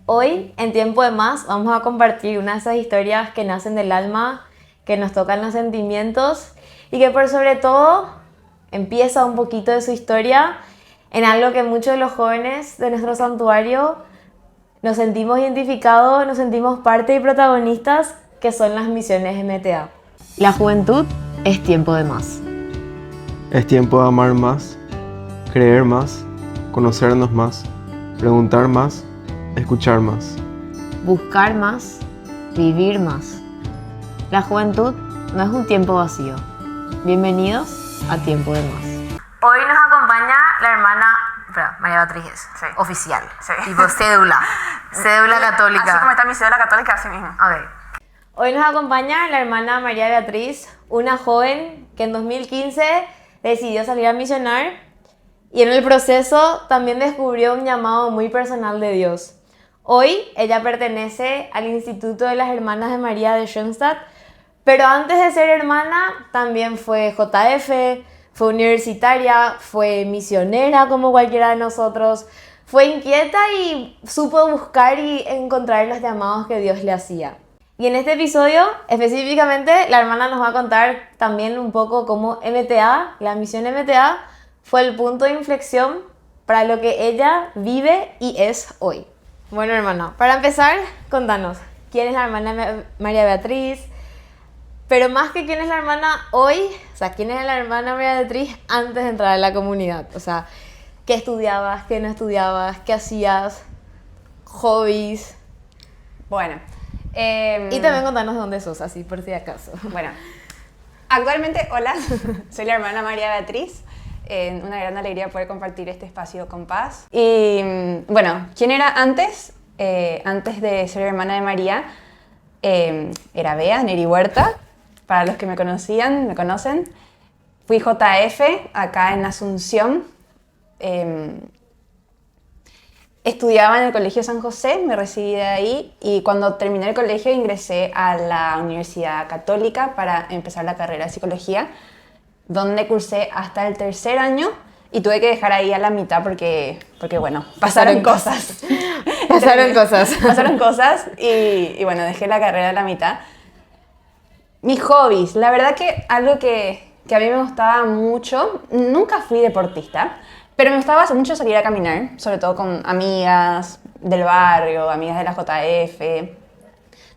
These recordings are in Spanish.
Hoy, en Tiempo de Más, vamos a compartir una de esas historias que nacen del alma, que nos tocan los sentimientos y que por sobre todo empieza un poquito de su historia en algo que muchos de los jóvenes de nuestro santuario nos sentimos identificados, nos sentimos parte y protagonistas, que son las misiones MTA. La juventud es tiempo de más. Es tiempo de amar más, creer más, conocernos más, preguntar más, escuchar más. Buscar más, vivir más. La juventud no es un tiempo vacío. Bienvenidos a Tiempo de Más. Hoy nos acompaña la hermana María Beatriz, Sí. oficial, Sí. tipo cédula católica. Así como está mi cédula católica, así mismo. Ok. Hoy nos acompaña la hermana María Beatriz, una joven que en 2015 decidió salir a misionar y en el proceso también descubrió un llamado muy personal de Dios. Hoy ella pertenece al Instituto de las Hermanas de María de Schoenstatt, pero antes de ser hermana también fue JF, fue universitaria, fue misionera como cualquiera de nosotros, fue inquieta y supo buscar y encontrar los llamados que Dios le hacía. Y en este episodio, específicamente, la hermana nos va a contar también un poco cómo MTA, la misión MTA, fue el punto de inflexión para lo que ella vive y es hoy. Bueno, hermana, para empezar, contanos, ¿quién es la hermana María Beatriz? Pero más que quién es la hermana hoy, o sea, quién es la hermana María Beatriz antes de entrar a la comunidad. O sea, ¿qué estudiabas, qué no estudiabas, qué hacías, hobbies? Bueno. Y también contanos de dónde sos, así por si acaso. Bueno, actualmente, hola, soy la hermana María Beatriz. Una gran alegría poder compartir este espacio con Paz. Y bueno, ¿quién era antes? Antes de ser hermana de María, era Bea, Neri Huerta. Para los que me conocían, me conocen. Fui JF acá en Asunción. Estudiaba en el Colegio San José, me recibí de ahí y cuando terminé el colegio ingresé a la Universidad Católica para empezar la carrera de Psicología, donde cursé hasta el tercer año y tuve que dejar ahí a la mitad porque bueno, pasaron cosas. Pasaron cosas y bueno, dejé la carrera a la mitad. Mis hobbies, la verdad que algo que a mí me gustaba mucho, nunca fui deportista, pero me gustaba mucho salir a caminar, sobre todo con amigas del barrio, amigas de la JF.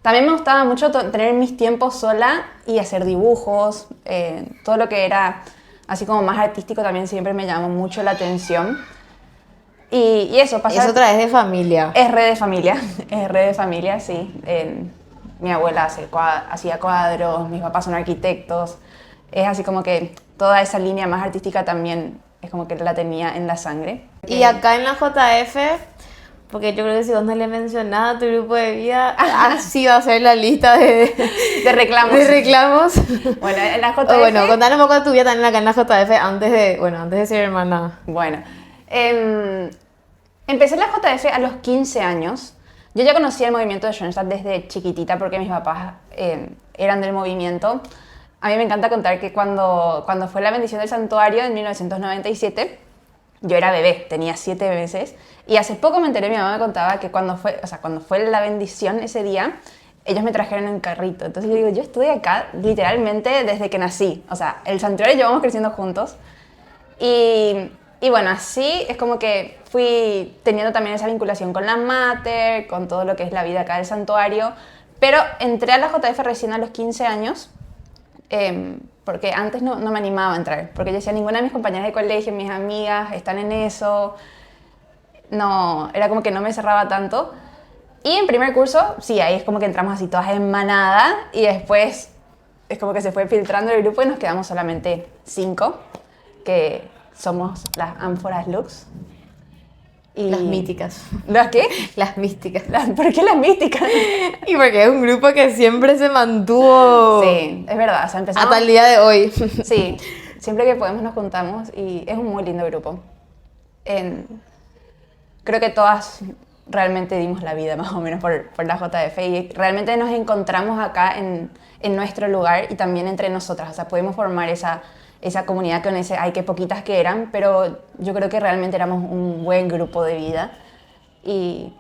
También me gustaba mucho tener mis tiempos sola y hacer dibujos. Todo lo que era así como más artístico también siempre me llamó mucho la atención. Y eso, Eso otra vez de familia. Es re de familia, sí. Mi abuela hacía cuadros, mis papás son arquitectos. Es así como que toda esa línea más artística también es como que la tenía en la sangre. Y acá en la JF, porque yo creo que si vos no le mencionás a tu grupo de vida, así va a ser la lista de reclamos. Bueno, en la JF... Bueno, contanos un poco de tu vida también acá en la JF antes de ser hermana. Bueno, empecé en la JF a los 15 años. Yo ya conocía el movimiento de Schoenstatt desde chiquitita porque mis papás eran del movimiento. A mí me encanta contar que cuando fue la bendición del santuario en 1997, yo era bebé, tenía 7 meses, y hace poco me enteré, mi mamá me contaba que cuando fue la bendición ese día, ellos me trajeron en carrito. Entonces yo digo, yo estoy acá literalmente desde que nací. O sea, el santuario llevamos creciendo juntos. Y bueno, así es como que fui teniendo también esa vinculación con la mater, con todo lo que es la vida acá del santuario. Pero entré a la JF recién a los 15 años, porque antes no me animaba a entrar. Porque yo decía, ninguna de mis compañeras de colegio, mis amigas están en eso. No, era como que no me cerraba tanto. Y en primer curso, sí, ahí es como que entramos así todas en manada y después es como que se fue filtrando el grupo y nos quedamos solamente 5, que somos las Ánforas Lux. Y Las míticas. ¿Las qué? Las místicas. ¿Por qué las místicas? Y porque es un grupo que siempre se mantuvo. Sí, es verdad. O sea, empezamos... Hasta el día de hoy. Sí, siempre que podemos nos juntamos y es un muy lindo grupo. Creo que todas realmente dimos la vida más o menos por la JF y realmente nos encontramos acá en nuestro lugar y también entre nosotras. O sea, pudimos formar esa comunidad con ese, ay, qué poquitas que eran, pero yo creo que realmente éramos un buen grupo de vida. Y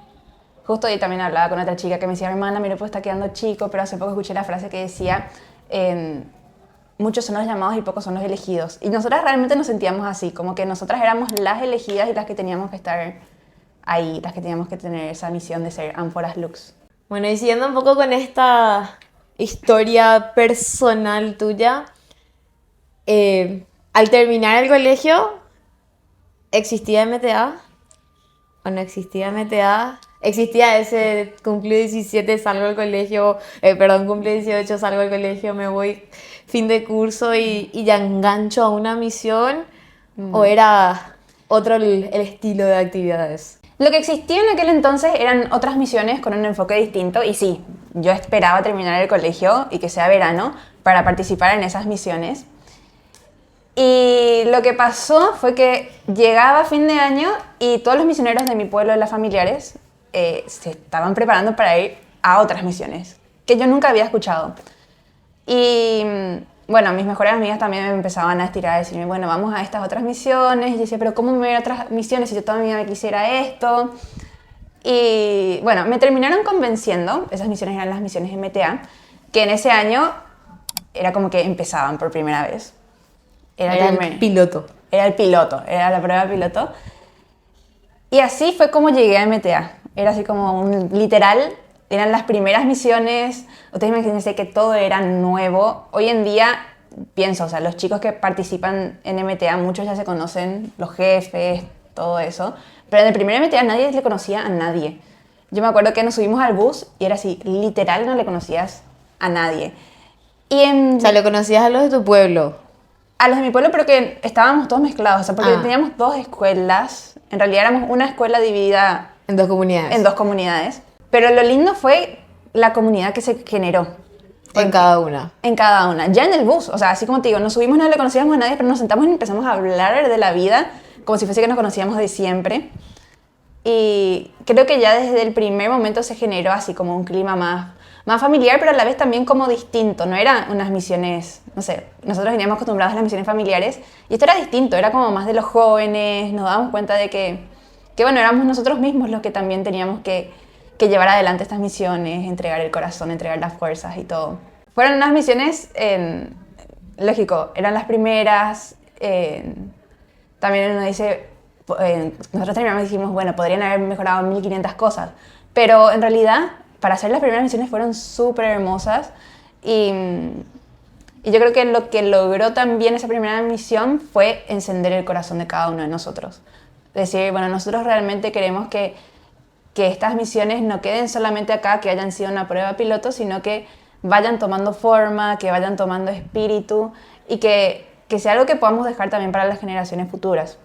Justo ahí también hablaba con otra chica que me decía, hermana, mi grupo está quedando chico, pero hace poco escuché la frase que decía, muchos son los llamados y pocos son los elegidos. Y nosotras realmente nos sentíamos así, como que nosotras éramos las elegidas y las que teníamos que estar ahí, las que teníamos que tener esa misión de ser ánforas lux. Bueno, y siguiendo un poco con esta historia personal tuya, al terminar el colegio, ¿existía MTA o no existía MTA? ¿Existía ese cumplí 17, salgo del colegio, cumplí 18, salgo del colegio, me voy fin de curso y ya engancho a una misión? ¿O era otro el estilo de actividades? Lo que existía en aquel entonces eran otras misiones con un enfoque distinto y sí, yo esperaba terminar el colegio y que sea verano para participar en esas misiones. Y lo que pasó fue que llegaba fin de año y todos los misioneros de mi pueblo, de las familiares, se estaban preparando para ir a otras misiones que yo nunca había escuchado. Y bueno, mis mejores amigas también me empezaban a estirar, a decirme, bueno, vamos a estas otras misiones. Y yo decía, pero ¿cómo me voy a ir a otras misiones si yo toda mi vida quisiera esto? Y bueno, me terminaron convenciendo, esas misiones eran las misiones MTA, que en ese año era como que empezaban por primera vez. Era el piloto. Era el piloto, era la prueba piloto. Y así fue como llegué a MTA. Era así como literal, eran las primeras misiones. Ustedes imagínense que todo era nuevo. Hoy en día, pienso, o sea, los chicos que participan en MTA, muchos ya se conocen, los jefes, todo eso. Pero en el primer MTA nadie le conocía a nadie. Yo me acuerdo que nos subimos al bus y era así, literal no le conocías a nadie. O sea, ¿lo conocías a los de tu pueblo? A los de mi pueblo, pero que estábamos todos mezclados, o sea, porque teníamos dos escuelas. En realidad éramos una escuela dividida en dos comunidades. En dos comunidades. Pero lo lindo fue la comunidad que se generó. En cada una. En cada una. Ya en el bus, o sea, así como te digo, nos subimos, no le conocíamos a nadie, pero nos sentamos y empezamos a hablar de la vida como si fuese que nos conocíamos de siempre. Y creo que ya desde el primer momento se generó así como un clima más familiar, pero a la vez también como distinto. No eran unas misiones, no sé, nosotros veníamos acostumbrados a las misiones familiares y esto era distinto, era como más de los jóvenes, nos dábamos cuenta de que bueno, éramos nosotros mismos los que también teníamos que llevar adelante estas misiones, entregar el corazón, entregar las fuerzas y todo. Fueron unas misiones, lógico, eran las primeras, también uno dice, nosotros terminamos y dijimos, bueno, podrían haber mejorado 1500 cosas, pero en realidad, para hacer las primeras misiones fueron súper hermosas y yo creo que lo que logró también esa primera misión fue encender el corazón de cada uno de nosotros. Decir, bueno, nosotros realmente queremos que estas misiones no queden solamente acá, que hayan sido una prueba piloto, sino que vayan tomando forma, que vayan tomando espíritu y que sea algo que podamos dejar también para las generaciones futuras.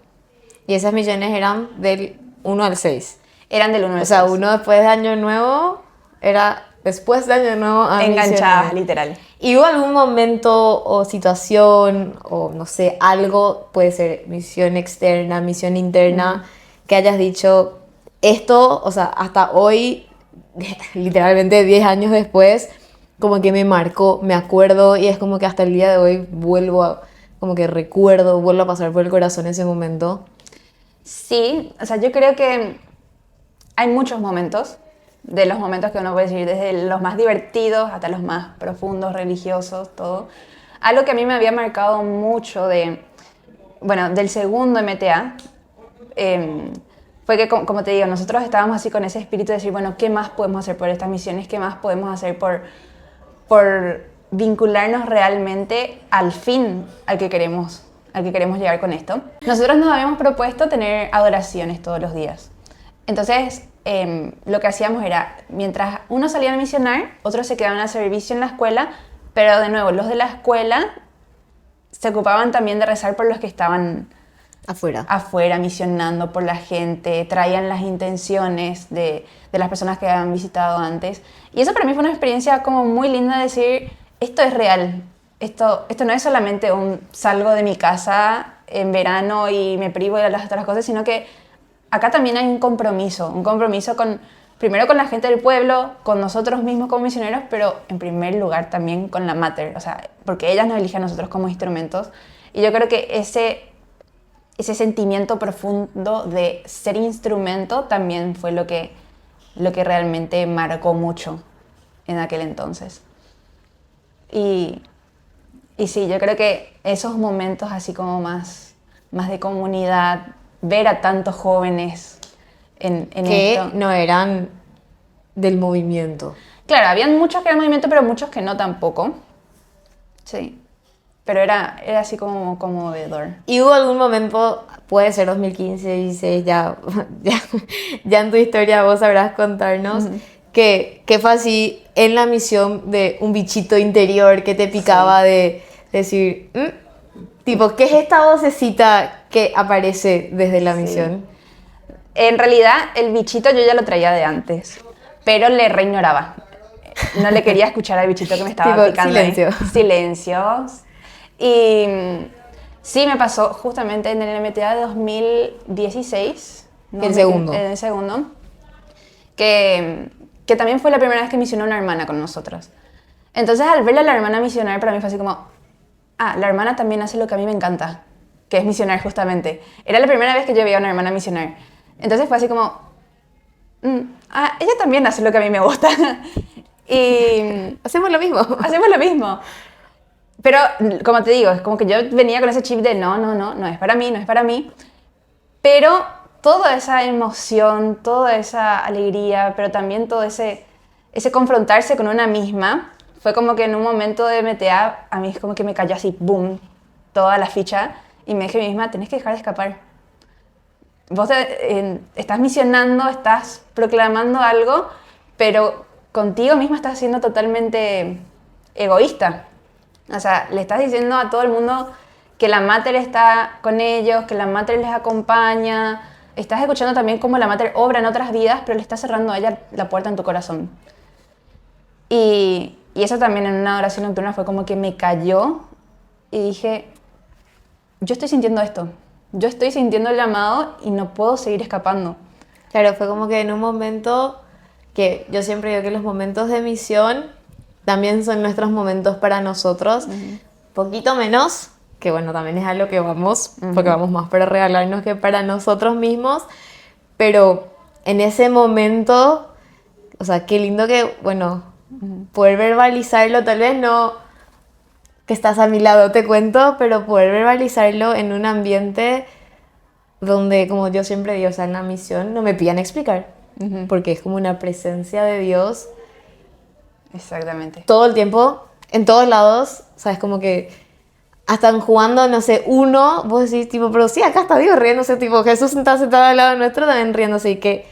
Y esas misiones eran del 1 al 6. Eran del 1 al 6. O sea, uno después de Año Nuevo era después de Año Nuevo a enganchadas, misiones. literal. ¿Y hubo algún momento o situación o no sé, algo, puede ser misión externa, misión interna, que hayas dicho esto, o sea, hasta hoy, literalmente 10 años después, como que me marcó, me acuerdo y es como que hasta el día de hoy como que recuerdo, vuelvo a pasar por el corazón ese momento? Sí, o sea, yo creo que hay muchos momentos, de los momentos que uno puede decir, desde los más divertidos hasta los más profundos, religiosos, todo. Algo que a mí me había marcado mucho del segundo MTA, fue que, como te digo, nosotros estábamos así con ese espíritu de decir, bueno, ¿qué más podemos hacer por estas misiones? ¿Qué más podemos hacer por vincularnos realmente al fin al que queremos llegar con esto? Nosotros nos habíamos propuesto tener adoraciones todos los días. Entonces, lo que hacíamos era, mientras uno salía a misionar, otros se quedaban a servicio en la escuela, pero de nuevo, los de la escuela se ocupaban también de rezar por los que estaban afuera misionando por la gente, traían las intenciones de las personas que habían visitado antes. Y eso para mí fue una experiencia como muy linda de decir, esto es real, esto no es solamente un salgo de mi casa en verano y me privo de las otras cosas, sino que acá también hay un compromiso primero con la gente del pueblo, con nosotros mismos como misioneros, pero en primer lugar también con la Mater, o sea, porque ellas nos eligen a nosotros como instrumentos. Y yo creo que ese sentimiento profundo de ser instrumento también fue lo que lo que realmente marcó mucho en aquel entonces. Y sí, yo creo que esos momentos así como más de comunidad, ver a tantos jóvenes en Que esto. no eran del movimiento. Claro, habían muchos que eran movimiento, pero muchos que no tampoco. Sí, pero era así como conmovedor. ¿Y hubo algún momento, puede ser 2015, 16, ya en tu historia vos sabrás contarnos, que fue así en la misión de un bichito interior que te picaba de decir, tipo, ¿qué es esta vocecita que aparece desde la misión? En realidad, el bichito yo ya lo traía de antes, pero le reignoraba. No le quería escuchar al bichito que me estaba Tipo, picando. silencio. Silencios. Y sí, me pasó justamente en el MTA de 2016. El segundo. En el segundo. Que también fue la primera vez que misionó una hermana con nosotros. Entonces, al verla a la hermana misionar, para mí fue así como, la hermana también hace lo que a mí me encanta, que es misionar justamente. Era la primera vez que yo veía a una hermana misionar. Entonces fue así como, ella también hace lo que a mí me gusta. Y Hacemos lo mismo. hacemos lo mismo. Pero, como te digo, es como que yo venía con ese chip de no es para mí, no es para mí. Pero toda esa emoción, toda esa alegría, pero también todo ese confrontarse con una misma, fue como que en un momento de MTA, a mí es como que me cayó así, boom, toda la ficha, y me dije a mí misma, tenés que dejar de escapar. Vos estás misionando, estás proclamando algo, pero contigo misma estás siendo totalmente egoísta. O sea, le estás diciendo a todo el mundo que la Mater está con ellos, que la Mater les acompaña. Estás escuchando también cómo la Mater obra en otras vidas, pero le estás cerrando a ella la puerta en tu corazón. Y eso también en una oración nocturna fue como que me cayó y dije, yo estoy sintiendo esto. Yo estoy sintiendo el llamado y no puedo seguir escapando. Claro, fue como que en un momento que yo siempre digo que los momentos de misión también son nuestros momentos para nosotros, poquito menos, que bueno, también es a lo que vamos, porque vamos más para regalarnos que para nosotros mismos, pero en ese momento, o sea, qué lindo que, bueno, poder verbalizarlo, tal vez no que estás a mi lado, te cuento, pero poder verbalizarlo en un ambiente donde, como yo siempre digo, o sea, en la misión no me pidan explicar, porque es como una presencia de Dios Exactamente. todo el tiempo, en todos lados, sabes, como que están jugando, no sé, uno, vos decís, tipo, pero sí, acá está Dios riéndose, tipo, Jesús está sentado al lado nuestro también riéndose, y qué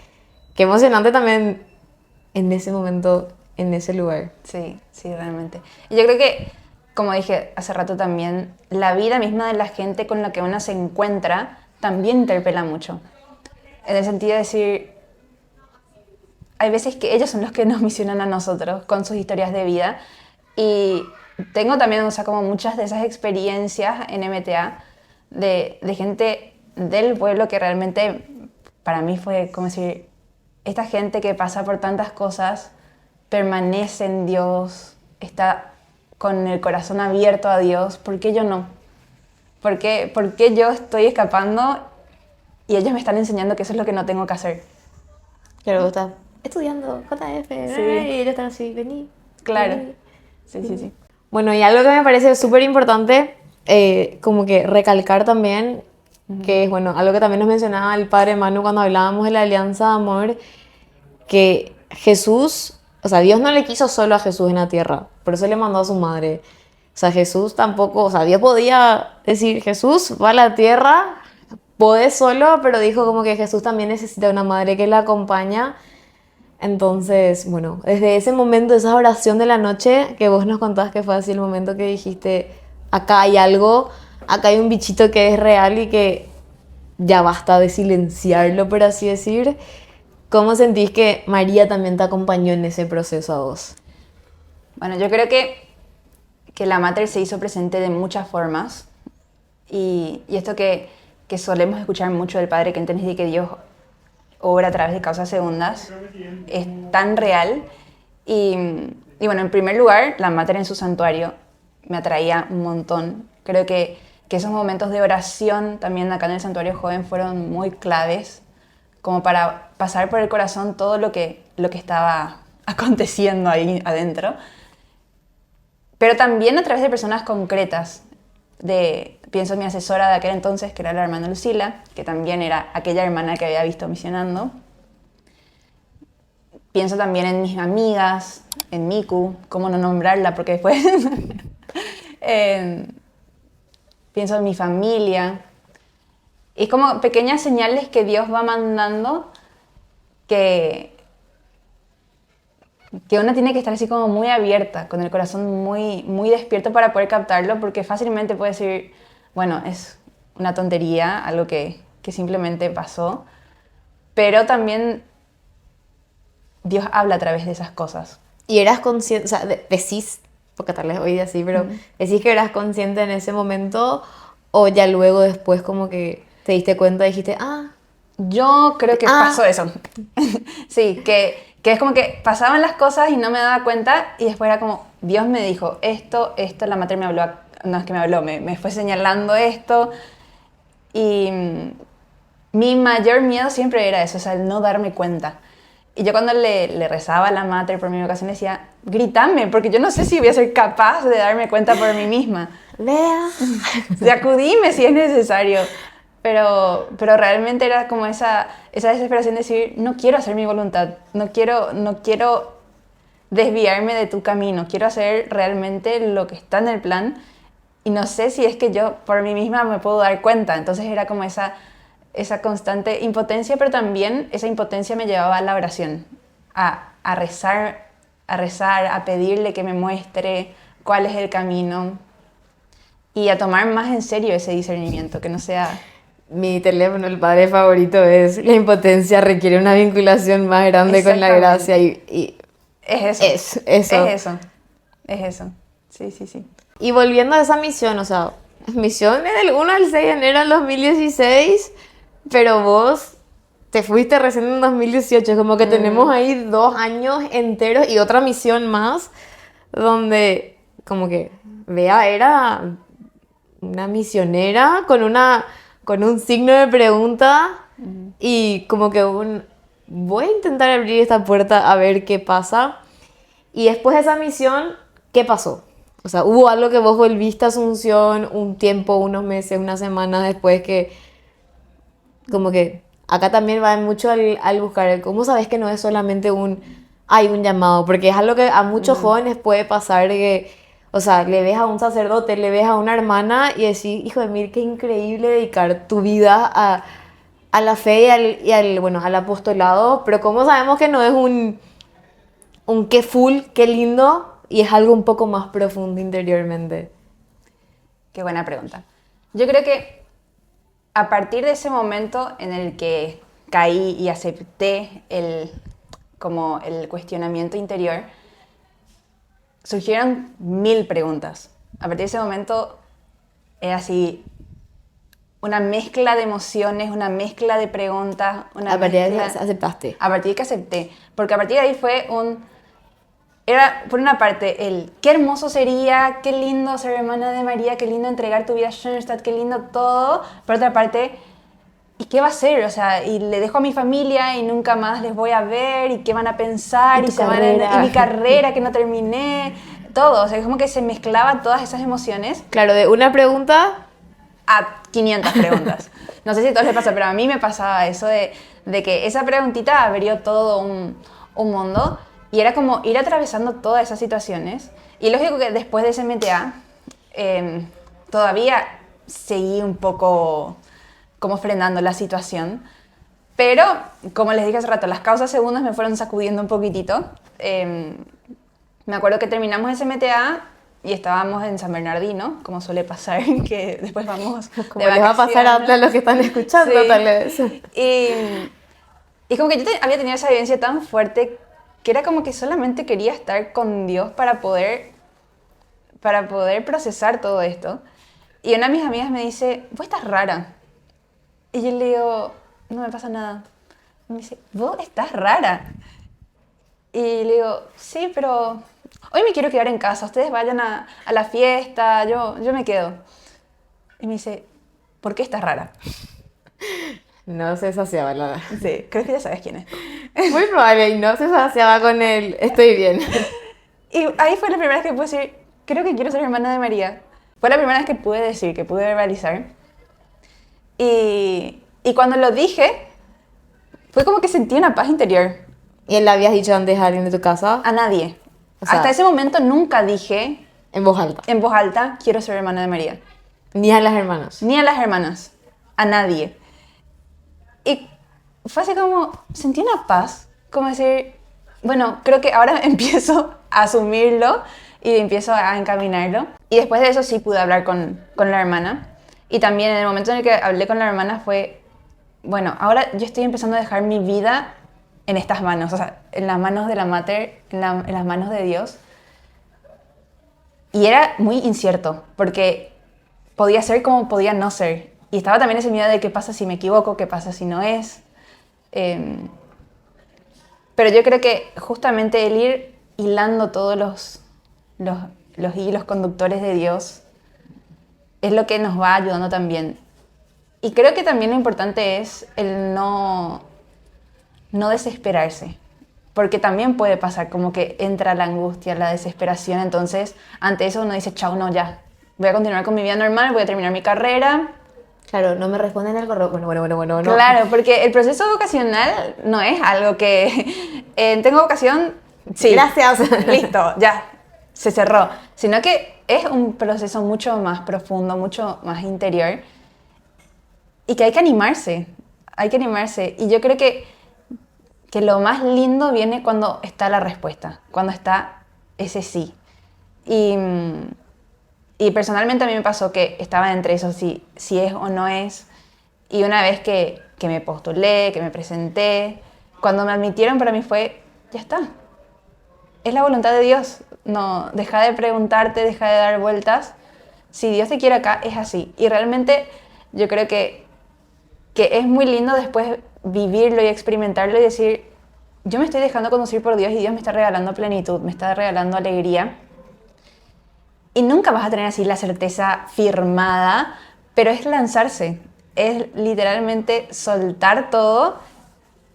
emocionante también en ese momento, en ese lugar. Sí, sí, realmente. Y yo creo que, como dije hace rato también, la vida misma de la gente con la que uno se encuentra también interpela mucho. En el sentido de decir, hay veces que ellos son los que nos misionan a nosotros con sus historias de vida. Y tengo también, o sea, como muchas de esas experiencias en MTA de gente del pueblo que realmente para mí fue como decir, esta gente que pasa por tantas cosas permanece en Dios, está con el corazón abierto a Dios, ¿por qué yo no? ¿Por qué yo estoy escapando y ellos me están enseñando que eso es lo que no tengo que hacer? Claro, vos estás estudiando JF, Sí. y ellos están así, vení. Claro. Vení. Sí. Bueno, y algo que me parece súper importante, como que recalcar también, que es, bueno, algo que también nos mencionaba el padre Manu cuando hablábamos de la alianza de amor, que Jesús, o sea, Dios no le quiso solo a Jesús en la tierra, por eso le mandó a su madre. O sea, Jesús tampoco, o sea, Dios podía decir, Jesús va a la tierra, podés solo, pero dijo como que Jesús también necesita una madre que la acompaña. Entonces, bueno, desde ese momento, esa oración de la noche que vos nos contabas que fue así el momento que dijiste, acá hay algo, acá hay un bichito que es real y que ya basta de silenciarlo, por así decir. ¿Cómo sentís que María también te acompañó en ese proceso a vos? Bueno, yo creo que la Mater se hizo presente de muchas formas y esto que solemos escuchar mucho del Padre que entendí que Dios obra a través de causas segundas es tan real y bueno, en primer lugar, la Mater en su santuario me atraía un montón. Creo que esos momentos de oración también acá en el Santuario Joven fueron muy claves como para pasar por el corazón todo lo que estaba aconteciendo ahí adentro. Pero también a través de personas concretas. Pienso en mi asesora de aquel entonces, que era la hermana Lucila, que también era aquella hermana que había visto misionando. Pienso también en mis amigas, en Miku, cómo no nombrarla, porque después... pienso en mi familia. Es como pequeñas señales que Dios va mandando que uno tiene que estar así como muy abierta, con el corazón muy, muy despierto para poder captarlo, porque fácilmente puede decir, bueno, es una tontería, algo que simplemente pasó, pero también Dios habla a través de esas cosas. Y eras consciente, o sea, decís, porque tal vez hoy así, pero decís que eras consciente en ese momento o ya luego después como que te diste cuenta y dijiste, Yo creo que pasó eso. Sí, que es como que pasaban las cosas y no me daba cuenta y después era como, Dios me dijo esto, la madre me habló, no es que me habló, me fue señalando esto y mi mayor miedo siempre era eso, o sea, el no darme cuenta. Y yo cuando le rezaba a la madre por mi vocación le decía, grítame, porque yo no sé si voy a ser capaz de darme cuenta por mí misma. Lea. Sacudime si es necesario. Pero realmente era como esa desesperación de decir, no quiero hacer mi voluntad, no quiero desviarme de tu camino, quiero hacer realmente lo que está en el plan y no sé si es que yo por mí misma me puedo dar cuenta. Entonces era como esa constante impotencia, pero también esa impotencia me llevaba a la oración, a rezar, a pedirle que me muestre cuál es el camino y a tomar más en serio ese discernimiento, que no sea... Mi teléfono, el padre favorito es la impotencia requiere una vinculación más grande con la gracia y es eso. Es eso. Sí. Y volviendo a esa misión, o sea, misión es del 1 al 6 de enero del 2016, pero vos te fuiste recién en 2018, es como que tenemos ahí 2 años enteros y otra misión más, donde como que Bea era una misionera con un signo de pregunta y como que voy a intentar abrir esta puerta a ver qué pasa. Y después de esa misión, ¿qué pasó? O sea, ¿hubo algo que vos volviste a Asunción un tiempo, unos meses, unas semanas después que... Como que acá también va mucho al buscar, ¿cómo sabes que no es solamente hay un llamado? Porque es algo que a muchos jóvenes puede pasar que, o sea, le ves a un sacerdote, le ves a una hermana y decís, hijo de mil, qué increíble dedicar tu vida a la fe y al apostolado, pero ¿cómo sabemos que no es un qué full, qué lindo y es algo un poco más profundo interiormente? Qué buena pregunta. Yo creo que a partir de ese momento en el que caí y acepté el cuestionamiento interior, surgieron 1000 preguntas. A partir de ese momento era así una mezcla de emociones, una mezcla de preguntas. A partir de ahí aceptaste. A partir de que acepté. Porque a partir de ahí era, por una parte, qué hermoso sería, qué lindo ser hermana de María, qué lindo entregar tu vida a Schoenstatt, qué lindo todo. Por otra parte, ¿y qué va a ser? O sea, y le dejo a mi familia y nunca más les voy a ver, y qué van a pensar, y mi carrera que no terminé, todo. O sea, es como que se mezclaban todas esas emociones. Claro, de una pregunta a 500 preguntas. No sé si a todos les pasa, pero a mí me pasaba eso de que esa preguntita abrió todo un mundo. Y era como ir atravesando todas esas situaciones. Y lógico que después de ese MTA, todavía seguí un poco como frenando la situación. Pero, como les dije hace rato, las causas segundas me fueron sacudiendo un poquitito. Me acuerdo que terminamos ese MTA y estábamos en San Bernardino, como suele pasar, que después vamos como les va a pasar a los que están escuchando, sí. Tal vez. Y como que yo había tenido esa vivencia tan fuerte que era como que solamente quería estar con Dios para poder procesar todo esto. Y una de mis amigas me dice, vos estás rara. Y yo le digo, no me pasa nada. Y me dice, vos estás rara. Y le digo, sí, pero hoy me quiero quedar en casa. Ustedes vayan a la fiesta, yo me quedo. Y me dice, ¿por qué estás rara? No se saciaba la... Sí, creo que ya sabes quién es. Muy probable, y no se saciaba con el estoy bien. Y ahí fue la primera vez que pude decir, creo que quiero ser hermana de María. Fue la primera vez que pude decir, que pude verbalizar. Y cuando lo dije, fue como que sentí una paz interior. ¿Y él le habías dicho antes a alguien de tu casa? A nadie. O sea, Hasta ese momento nunca dije en voz alta. en voz alta, quiero ser hermana de María. Ni a las hermanas. Ni a las hermanas. A nadie. Y fue así como, sentí una paz. Como decir, bueno, creo que ahora empiezo a asumirlo y empiezo a encaminarlo. Y después de eso sí pude hablar con la hermana. Y también en el momento en el que hablé con la hermana fue, bueno, ahora yo estoy empezando a dejar mi vida en estas manos, o sea, en las manos de la Mater, en las manos de Dios. Y era muy incierto, porque podía ser como podía no ser. Y estaba también ese miedo de qué pasa si me equivoco, qué pasa si no es. Pero yo creo que justamente el ir hilando todos los hilos conductores de Dios es lo que nos va ayudando también. Y creo que también lo importante es el no desesperarse. Porque también puede pasar como que entra la angustia, la desesperación. Entonces, ante eso uno dice, chao, no, ya. Voy a continuar con mi vida normal, voy a terminar mi carrera. Claro, no me responden el correo. Bueno, no. Claro, porque el proceso vocacional no es algo que... tengo vocación, sí. Gracias. Listo, ya, se cerró. Sino que es un proceso mucho más profundo, mucho más interior. Y que hay que animarse. Hay que animarse. Y yo creo que lo más lindo viene cuando está la respuesta, cuando está ese sí. Y personalmente a mí me pasó que estaba entre eso, si es o no es. Y una vez que me postulé, que me presenté, cuando me admitieron para mí fue, ya está. Es la voluntad de Dios. No, deja de preguntarte, deja de dar vueltas. Si Dios te quiere acá, es así. Y realmente yo creo que es muy lindo después vivirlo y experimentarlo y decir, yo me estoy dejando conducir por Dios y Dios me está regalando plenitud, me está regalando alegría. Y nunca vas a tener así la certeza firmada, pero es lanzarse, es literalmente soltar todo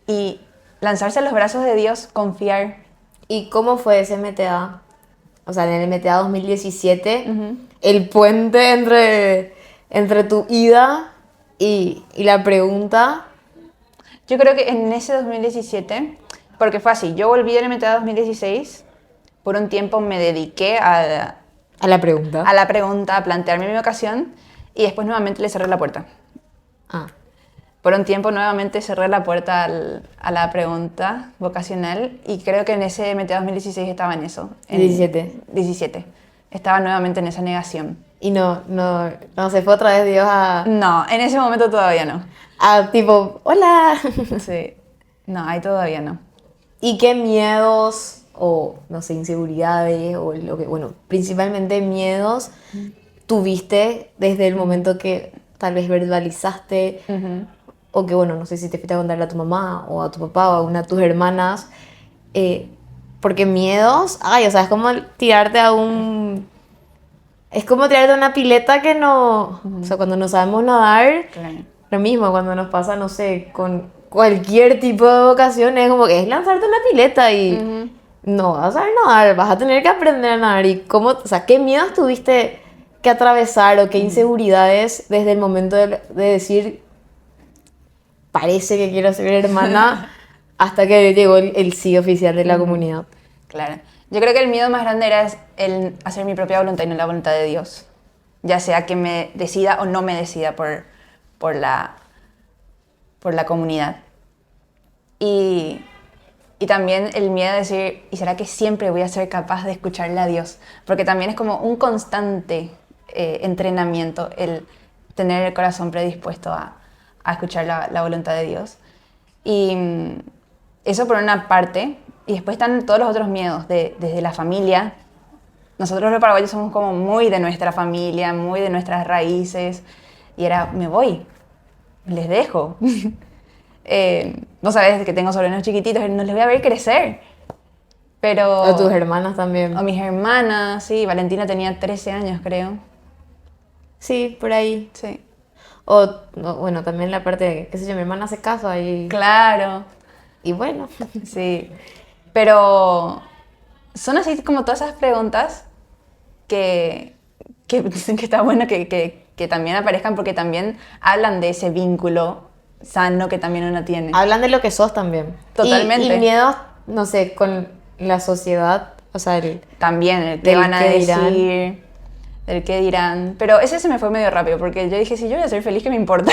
y lanzarse a los brazos de Dios, confiar. ¿Y cómo fue ese MTA? O sea, en el MTA 2017, el puente entre tu ida y la pregunta. Yo creo que en ese 2017, porque fue así, yo volví del MTA 2016, por un tiempo me dediqué a la pregunta. A la pregunta, a plantearme mi vocación, y después nuevamente le cerré la puerta. Ah. Por un tiempo nuevamente cerré la puerta a la pregunta vocacional, y creo que en ese MTA 2016 estaba en eso. En 17. Estaba nuevamente en esa negación. Y no se fue otra vez Dios a... No, en ese momento todavía no. A tipo, hola. Sí, no, ahí todavía no. ¿Y qué miedos o, no sé, inseguridades o lo que, bueno, principalmente miedos tuviste desde el momento que tal vez verbalizaste o que, bueno, no sé si te fuiste a contarle a tu mamá o a tu papá o a una de tus hermanas, porque miedos, o sea, es como tirarte a es como tirarte a una pileta que no, o sea, cuando no sabemos nadar, Claro. Lo mismo cuando nos pasa, no sé, con cualquier tipo de vocación, es como que es lanzarte a una pileta y no vas a saber nadar, vas a tener que aprender a nadar. Y cómo, o sea, ¿qué miedos tuviste que atravesar o qué inseguridades desde el momento de decir, parece que quiero ser hermana, hasta que llegó el sí oficial de la comunidad? Claro. Yo creo que el miedo más grande era el hacer mi propia voluntad y no la voluntad de Dios. Ya sea que me decida o no me decida por la comunidad. Y también el miedo de decir, ¿y será que siempre voy a ser capaz de escucharle a Dios? Porque también es como un constante entrenamiento el tener el corazón predispuesto a escuchar la voluntad de Dios. Y eso por una parte. Y después están todos los otros miedos, desde la familia. Nosotros los paraguayos somos como muy de nuestra familia, muy de nuestras raíces. Y era, me voy, les dejo. Vos sabés que tengo sobrinos chiquititos, no les voy a ver crecer. Pero... O tus hermanas también. O mis hermanas, sí. Valentina tenía 13 años, creo. Sí, por ahí. Sí. O, no, bueno, también la parte de, qué sé yo, mi hermana hace caso ahí. Claro, Y bueno, sí. Pero son así como todas esas preguntas que dicen que está bueno que también aparezcan porque también hablan de ese vínculo sano que también uno tiene. hablan de lo que sos también. Totalmente. Y miedos, no sé, con la sociedad, o sea, También el que del van a qué decir, dirán. el que dirán. Pero ese se me fue medio rápido porque yo dije, si yo voy a ser feliz, ¿qué me importa?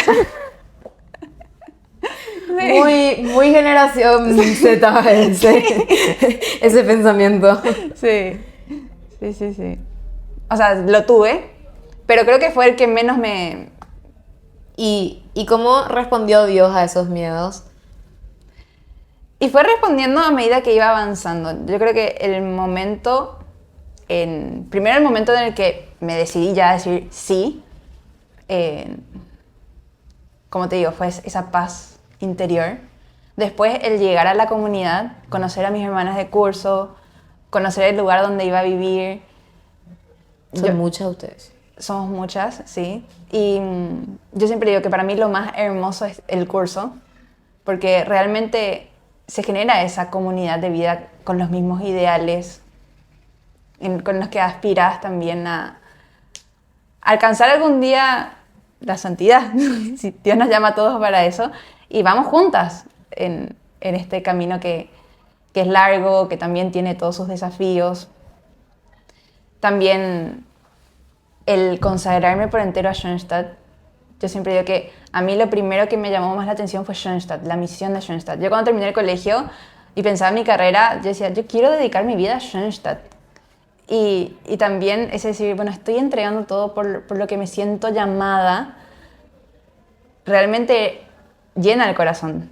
Muy generación Z ese pensamiento. Sí, sí, sí, sí. O sea, lo tuve, pero creo que fue el que menos me... ¿Y cómo respondió Dios a esos miedos? Y fue respondiendo a medida que iba avanzando. Yo creo que el momento, primero el momento en el que me decidí ya a decir sí, como te digo, fue esa paz interior. Después el llegar a la comunidad, conocer a mis hermanas de curso, conocer el lugar donde iba a vivir. Son muchas ustedes. Somos muchas, sí. Y yo siempre digo que para mí lo más hermoso es el curso, porque realmente se genera esa comunidad de vida con los mismos ideales, con los que aspiras también a alcanzar algún día la santidad, si Dios nos llama a todos para eso, y vamos juntas en este camino que es largo, que también tiene todos sus desafíos. También el consagrarme por entero a Schoenstatt. Yo siempre digo que a mí lo primero que me llamó más la atención fue Schoenstatt, la misión de Schoenstatt. Yo cuando terminé el colegio y pensaba en mi carrera, yo decía, yo quiero dedicar mi vida a Schoenstatt. Y también es decir, bueno, estoy entregando todo por lo que me siento llamada, realmente llena el corazón.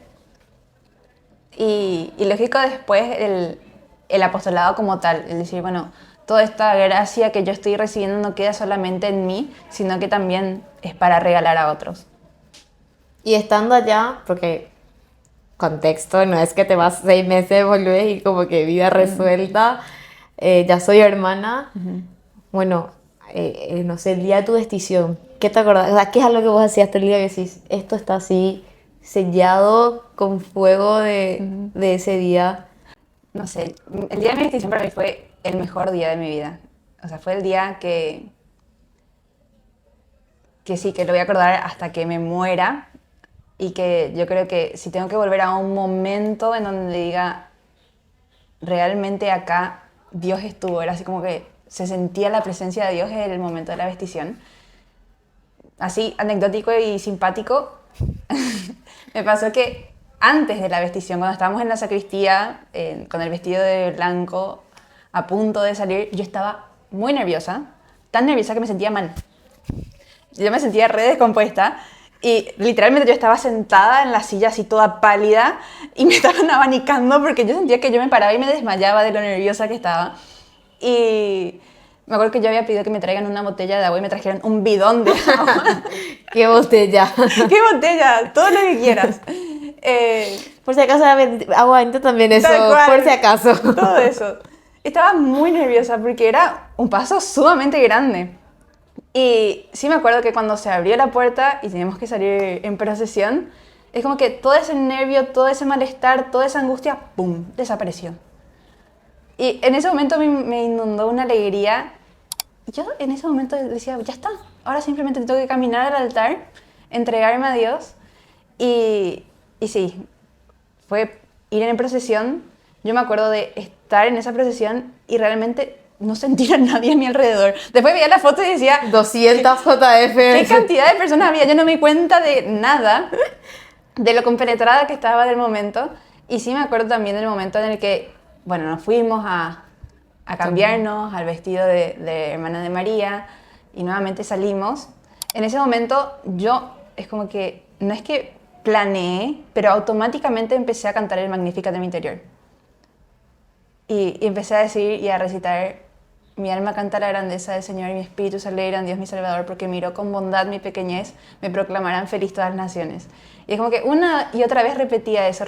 Y lógico después el apostolado como tal, es decir, bueno, toda esta gracia que yo estoy recibiendo no queda solamente en mí, sino que también es para regalar a otros. Y estando allá, porque contexto, no es que te vas 6 meses, volvés y como que vida resuelta, ya soy hermana. Bueno, no sé, el día de tu decisión, ¿qué te acordás? O sea, ¿qué es algo que vos hacías hasta el día que decís, esto está así sellado con fuego de ese día? No sé, el día de mi decisión para mí fue el mejor día de mi vida. O sea, fue el día que sí, que lo voy a acordar hasta que me muera y que yo creo que si tengo que volver a un momento en donde diga, realmente acá Dios estuvo, era así como que se sentía la presencia de Dios en el momento de la vestición. Así, anecdótico y simpático, me pasó que antes de la vestición, cuando estábamos en la sacristía, con el vestido de blanco, a punto de salir, yo estaba muy nerviosa, tan nerviosa que me sentía mal. Yo me sentía re descompuesta y literalmente yo estaba sentada en la silla así toda pálida y me estaban abanicando porque yo sentía que yo me paraba y me desmayaba de lo nerviosa que estaba. Y me acuerdo que yo había pedido que me traigan una botella de agua y me trajeron un bidón de agua. ¡Qué botella! ¿Qué botella? Todo lo que quieras. Por si acaso, agua bendita también eso, Tal cual. por si acaso. Todo eso. Estaba muy nerviosa porque era un paso sumamente grande. Y sí me acuerdo que cuando se abrió la puerta y teníamos que salir en procesión, es como que todo ese nervio, todo ese malestar, toda esa angustia, ¡pum!, desapareció. Y en ese momento me inundó una alegría. Yo en ese momento decía, ya está, ahora simplemente tengo que caminar al altar, entregarme a Dios. Y sí, fue ir en procesión. Yo me acuerdo de estar en esa procesión y realmente no sentir a nadie a mi alrededor. Después veía la foto y decía, 200 JF. ¿qué cantidad de personas había? Yo no me di cuenta de nada, de lo compenetrada que estaba del momento. Y sí me acuerdo también del momento en el que, bueno, nos fuimos a cambiarnos al vestido de Hermana de María y nuevamente salimos. En ese momento yo, es como que, no es que planeé, pero automáticamente empecé a cantar el Magnificat de mi interior. Y empecé a decir y a recitar: mi alma canta la grandeza del Señor y mi espíritu se alegra en Dios mi Salvador, porque miró con bondad mi pequeñez, me proclamarán feliz todas las naciones. Y es como que una y otra vez repetía eso.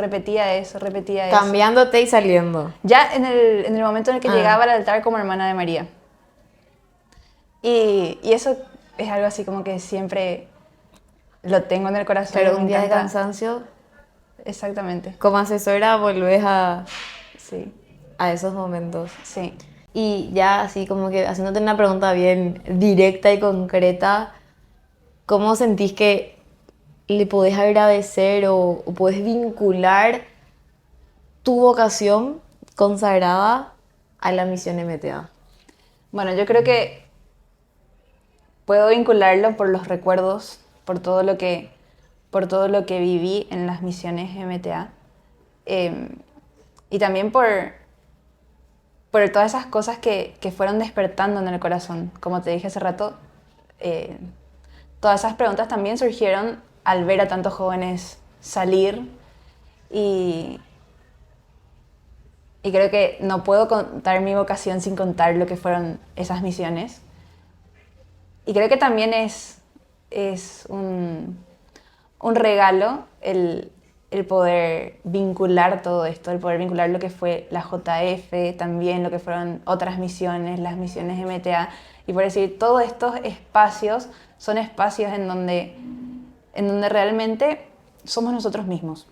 Cambiándote y saliendo. Ya en el momento en el que llegaba al altar como hermana de María. Y eso es algo así como que siempre lo tengo en el corazón. Pero me un día de encanta. cansancio, Exactamente, como asesora volvés sí, a esos momentos. sí. Y ya así como que haciéndote una pregunta bien directa y concreta, ¿cómo sentís que le podés agradecer o podés vincular tu vocación consagrada a la misión MTA? Bueno, yo creo que puedo vincularlo por los recuerdos, por todo lo que viví en las misiones MTA. eh, y también por todas esas cosas que fueron despertando en el corazón. Como te dije hace rato, eh, todas esas preguntas también surgieron al ver a tantos jóvenes salir y, y creo que no puedo contar mi vocación sin contar lo que fueron esas misiones. Y creo que también es un regalo el poder vincular todo esto, el poder vincular lo que fue la JF, también lo que fueron otras misiones, las misiones MTA, y por decir, todos estos espacios son espacios en donde realmente somos nosotros mismos,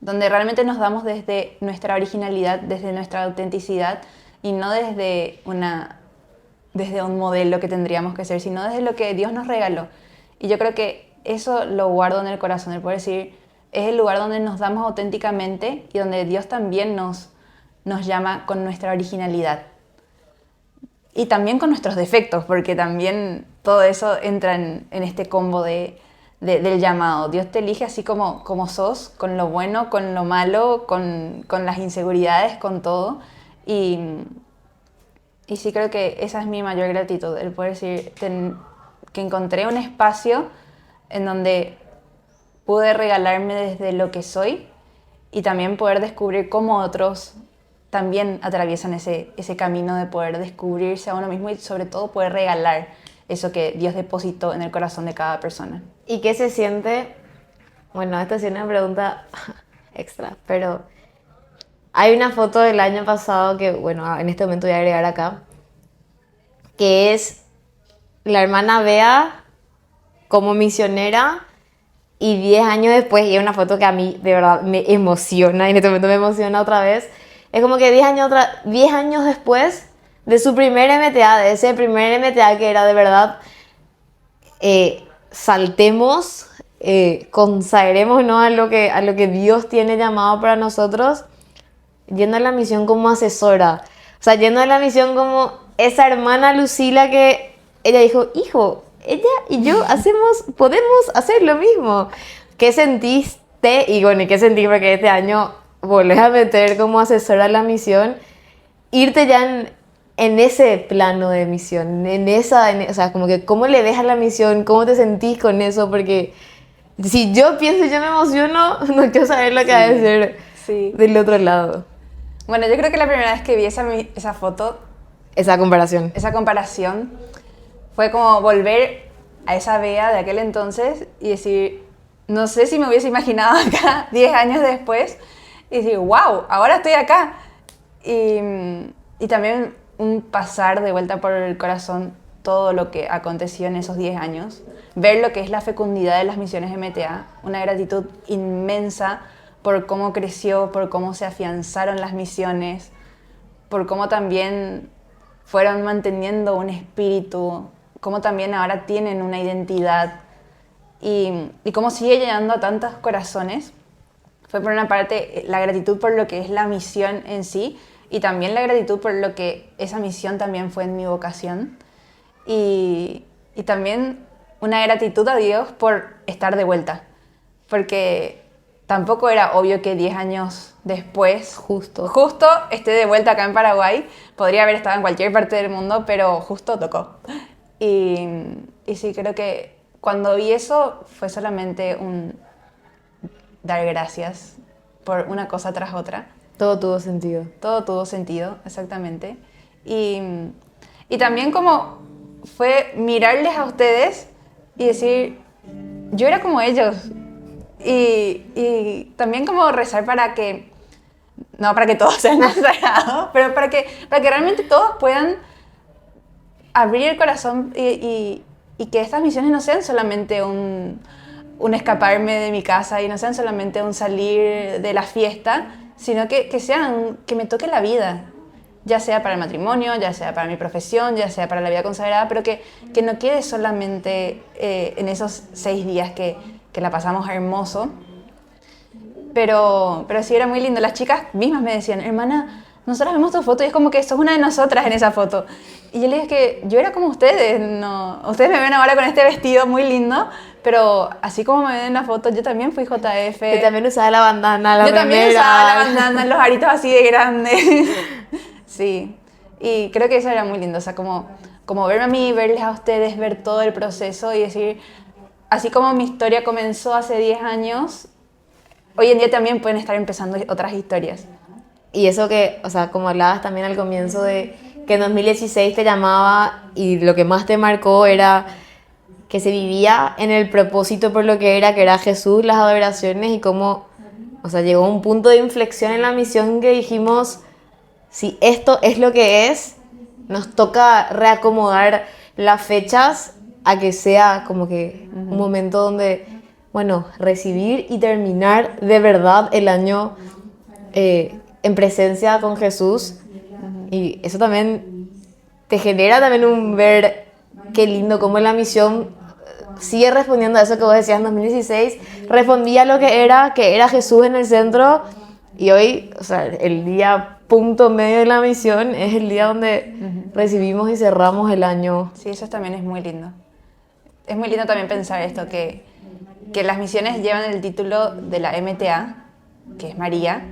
donde realmente nos damos desde nuestra originalidad, desde nuestra autenticidad, y no desde un modelo que tendríamos que ser, sino desde lo que Dios nos regaló. Y yo creo que eso lo guardo en el corazón, el poder decir, es el lugar donde nos damos auténticamente y donde Dios también nos llama con nuestra originalidad. Y también con nuestros defectos, porque también todo eso entra en este combo del llamado. Dios te elige así como sos, con lo bueno, con lo malo, con las inseguridades, con todo. Y sí creo que esa es mi mayor gratitud, el poder decir que encontré un espacio en donde pude regalarme desde lo que soy y también poder descubrir cómo otros también atraviesan ese camino de poder descubrirse a uno mismo y sobre todo poder regalar eso que Dios depositó en el corazón de cada persona. ¿Y qué se siente? Bueno, esta sí es una pregunta extra, pero hay una foto del año pasado que, bueno, en este momento voy a agregar acá, que es la hermana Bea como misionera y 10 años después, y es una foto que a mí de verdad me emociona, y en este momento me emociona otra vez, es como que 10 años después de su primer MTA, de ese primer MTA que era de verdad, saltemos, consagrémonos a lo que Dios tiene llamado para nosotros, yendo a la misión como asesora. O sea, yendo a la misión como esa hermana Lucila que ella dijo, hijo, ella y yo podemos hacer lo mismo. ¿Qué sentiste? Y bueno, ¿y qué sentí? Porque este año volvés a meter como asesora a la misión, irte ya en ese plano de misión, o sea, como que cómo le ves a la misión, cómo te sentís con eso, porque si yo pienso y yo me emociono, no quiero saber lo que va a ser del otro lado. Bueno, yo creo que la primera vez que vi esa foto, Esa comparación. esa comparación, fue como volver a esa Bea de aquel entonces y decir, no sé si me hubiese imaginado acá 10 años después, y decir, wow, ahora estoy acá. Y también un pasar de vuelta por el corazón todo lo que aconteció en esos 10 años, ver lo que es la fecundidad de las misiones MTA, una gratitud inmensa por cómo creció, por cómo se afianzaron las misiones, por cómo también fueron manteniendo un espíritu, cómo también ahora tienen una identidad y cómo sigue llegando a tantos corazones. Fue por una parte la gratitud por lo que es la misión en sí y también la gratitud por lo que esa misión también fue en mi vocación y también una gratitud a Dios por estar de vuelta, porque tampoco era obvio que 10 años después, justo esté de vuelta acá en Paraguay. Podría haber estado en cualquier parte del mundo, pero justo tocó. Y sí, creo que cuando vi eso fue solamente un dar gracias por una cosa tras otra. Todo tuvo sentido. Todo tuvo sentido, exactamente. Y también como fue mirarles a ustedes y decir, yo era como ellos. Y también como rezar para que, no para que todos sean consagrados, pero para que realmente todos puedan abrir el corazón y que estas misiones no sean solamente un escaparme de mi casa y no sean solamente un salir de la fiesta, sino que sean, que me toque la vida, ya sea para el matrimonio, ya sea para mi profesión, ya sea para la vida consagrada, pero que no quede solamente en esos 6 días que la pasamos hermoso. Pero sí era muy lindo. Las chicas mismas me decían, hermana, nosotras vemos tu foto y es como que sos una de nosotras en esa foto. Y yo les dije que yo era como ustedes, no, ustedes me ven ahora con este vestido muy lindo, pero así como me ven en la foto, yo también fui JF. Yo también usaba la bandana, la Yo también remera. usaba la bandana, los aritos así de grandes. Sí, y creo que eso era muy lindo, o sea, como verme a mí, verles a ustedes, ver todo el proceso y decir, así como mi historia comenzó hace 10 años, hoy en día también pueden estar empezando otras historias. Y eso que, o sea, como hablabas también al comienzo de que en 2016 te llamaba y lo que más te marcó era que se vivía en el propósito por lo que era Jesús, las adoraciones y cómo, o sea, llegó un punto de inflexión en la misión que dijimos, si esto es lo que es, nos toca reacomodar las fechas a que sea como que un momento donde, bueno, recibir y terminar de verdad el año en presencia con Jesús. Y eso también te genera también un ver qué lindo cómo la misión sigue respondiendo a eso que vos decías en 2016, respondía a lo que era Jesús en el centro. Y hoy, o sea, el día punto medio de la misión es el día donde recibimos y cerramos el año. Sí, eso también es muy lindo. Es muy lindo también pensar esto, que las misiones llevan el título de la MTA, que es María,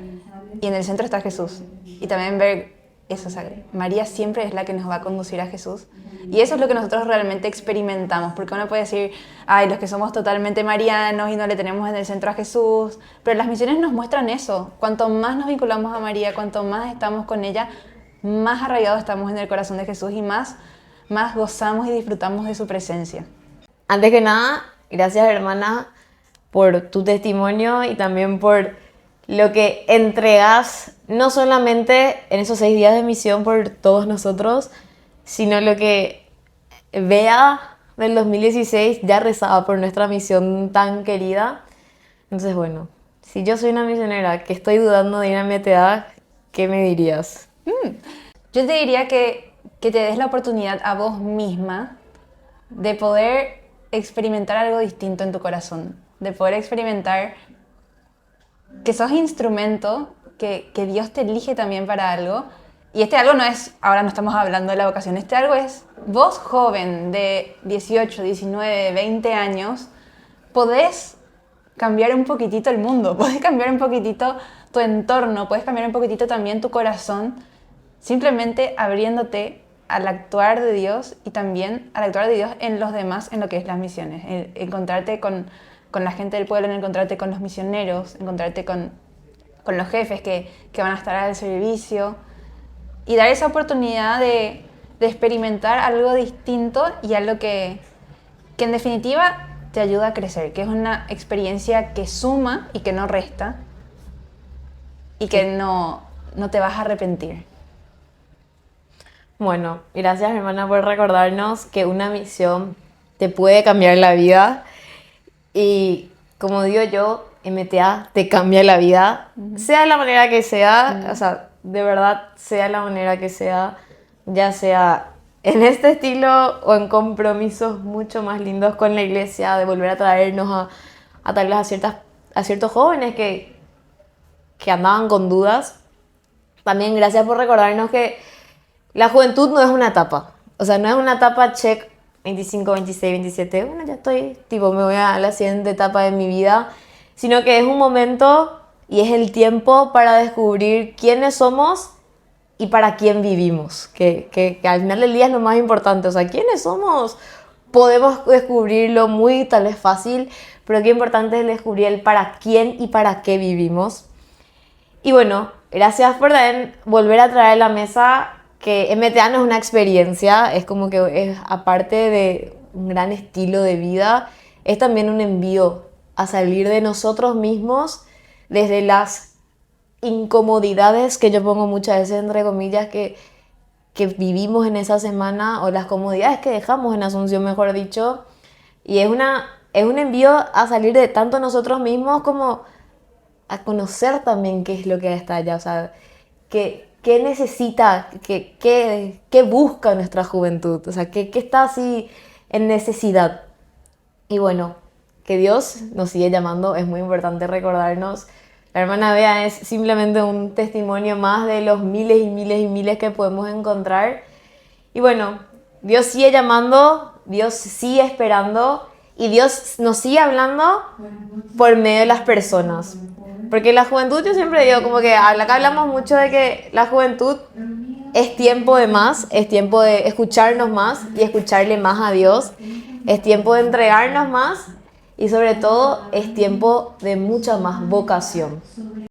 y en el centro está Jesús. Y también ver eso, o sea, María siempre es la que nos va a conducir a Jesús. Y eso es lo que nosotros realmente experimentamos, porque uno puede decir, ay, los que somos totalmente marianos y no le tenemos en el centro a Jesús, pero las misiones nos muestran eso. Cuanto más nos vinculamos a María, cuanto más estamos con ella, más arraigados estamos en el corazón de Jesús y más gozamos y disfrutamos de su presencia. Antes que nada, gracias hermana por tu testimonio y también por lo que entregas, no solamente en esos 6 días de misión por todos nosotros, sino lo que Bea del 2016 ya rezaba por nuestra misión tan querida. Entonces, bueno, si yo soy una misionera que estoy dudando de ir a MTA, ¿qué me dirías? Yo te diría que te des la oportunidad a vos misma de poder experimentar algo distinto en tu corazón, de poder experimentar que sos instrumento, que Dios te elige también para algo. Y este algo no es, ahora no estamos hablando de la vocación, este algo es vos joven de 18, 19, 20 años, podés cambiar un poquitito el mundo, podés cambiar un poquitito tu entorno, podés cambiar un poquitito también tu corazón, simplemente abriéndote al actuar de Dios y también al actuar de Dios en los demás, en lo que es las misiones, encontrarte con la gente del pueblo, encontrarte con los misioneros, encontrarte con los jefes que van a estar al servicio y dar esa oportunidad de experimentar algo distinto y algo que en definitiva te ayuda a crecer, que es una experiencia que suma y que no resta y que no te vas a arrepentir. Bueno, gracias hermana por recordarnos que una misión te puede cambiar la vida y como digo yo, MTA te cambia la vida, sea la manera que sea, o sea, de verdad, sea la manera que sea, ya sea en este estilo o en compromisos mucho más lindos con la iglesia, de volver a traernos a tal vez a ciertos jóvenes que andaban con dudas. También gracias por recordarnos que la juventud no es una etapa, o sea, no es una etapa check 25, 26, 27, bueno, ya estoy, tipo, me voy a la siguiente etapa de mi vida, sino que es un momento y es el tiempo para descubrir quiénes somos y para quién vivimos, que al final del día es lo más importante, o sea, quiénes somos, podemos descubrirlo muy tal vez fácil, pero qué importante es descubrir el para quién y para qué vivimos. Y bueno, gracias por también volver a traer a la mesa que MTA no es una experiencia, es como que es aparte de un gran estilo de vida, es también un envío a salir de nosotros mismos desde las incomodidades que yo pongo muchas veces entre comillas que vivimos en esa semana o las comodidades que dejamos en Asunción, mejor dicho, y es una es un envío a salir de tanto nosotros mismos como a conocer también qué es lo que está allá, o sea, qué necesita, qué busca nuestra juventud, o sea, qué está así en necesidad. Y bueno, que Dios nos sigue llamando, es muy importante recordarnos. La hermana Bea es simplemente un testimonio más de los miles y miles y miles que podemos encontrar. Y bueno, Dios sigue llamando, Dios sigue esperando y Dios nos sigue hablando por medio de las personas. Porque la juventud, yo siempre digo, como que acá hablamos mucho de que la juventud es tiempo de más, es tiempo de escucharnos más y escucharle más a Dios. Es tiempo de entregarnos más y sobre todo es tiempo de mucha más vocación.